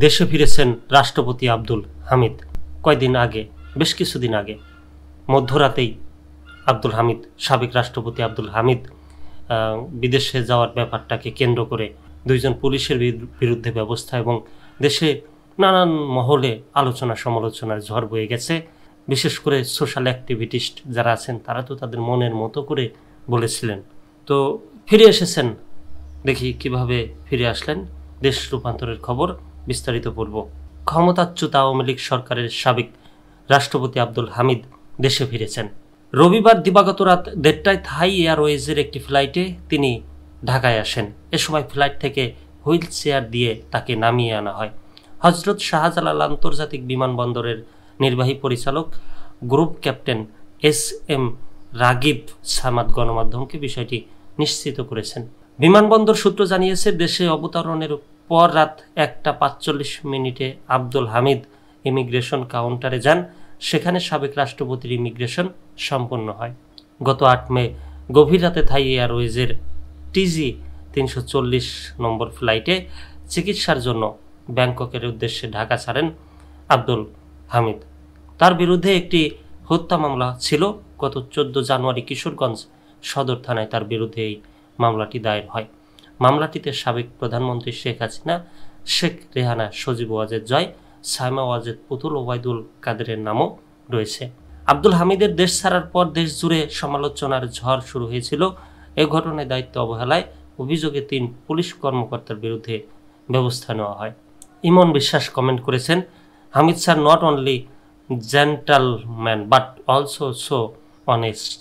দেশে ফিরেছেন রাষ্ট্রপতি আব্দুল হামিদ। কয়দিন আগে, বেশ কিছুদিন আগে মধ্যরাতেই আব্দুল হামিদ, সাবেক রাষ্ট্রপতি আব্দুল হামিদ বিদেশে যাওয়ার ব্যাপারটাকে কেন্দ্র করে দুইজন পুলিশের বিরুদ্ধে ব্যবস্থা এবং দেশে নানান মহলে আলোচনা সমালোচনার ঝড় বয়ে গেছে। বিশেষ করে সোশ্যাল অ্যাক্টিভিটিস্ট যারা আছেন তারা তো তাদের মনের মতো করে বলেছিলেন। তো ফিরে এসেছেন, দেখি কিভাবে ফিরে আসলেন। দেশ রূপান্তরের খবর বিস্তারিত পড়ব। ক্ষমতাচ্যুত আওয়ামী লীগ সরকারের সাবেক রাষ্ট্রপতি আব্দুল হামিদ দেশে ফিরেছেন। রবিবার দিবাগত রাত 1:30টায় থাই এয়ারওয়েজের একটি ফ্লাইটে তিনি ঢাকায় আসেন। এ সময় ফ্লাইট থেকে হুইল চেয়ার দিয়ে তাকে নামিয়ে আনা হয়। হজরত শাহজালাল আন্তর্জাতিক বিমানবন্দরের নির্বাহী পরিচালক group captain SM Ragib Samad গণমাধ্যমকে বিষয়টি নিশ্চিত করেছেন। বিমানবন্দর সূত্র জানিয়েছে, দেশে অবতরণের পর রাত 1:45 আব্দুল হামিদ ইমিগ্রেশন কাউন্টারে যান। সেখানে সাবেক রাষ্ট্রপতির ইমিগ্রেশন সম্পন্ন হয়। গত 8 মে গভীর রাতে থাই এয়ারওয়েজের TG 340 নম্বর ফ্লাইটে চিকিৎসার জন্য ব্যাংককের উদ্দেশ্যে ঢাকা ছাড়েন আব্দুল হামিদ। তার বিরুদ্ধে একটি হত্যা মামলা ছিল। গত 14 জানুয়ারি কিশোরগঞ্জ সদর থানায় তার বিরুদ্ধে এই মামলাটি দায়ের হয়। মামলাটিতে সাবেক প্রধানমন্ত্রী শেখ হাসিনা, শেখ রেহানা, সজীব ওয়াজেদ জয়, সাইমা ওয়াজেদ পুতুল, ওবায়দুল কাদেরের নামও রয়েছে। আব্দুল হামিদের দেশ ছাড়ার পর দেশ জুড়ে সমালোচনার ঝড় শুরু হয়েছিল। এ ঘটনায় দায়িত্ব অবহেলায় অভিযোগে 3 পুলিশ কর্মকর্তার বিরুদ্ধে ব্যবস্থা নেওয়া হয়। ইমন বিশ্বাস কমেন্ট করেছেন, Hamid sir not only gentleman but also so honest.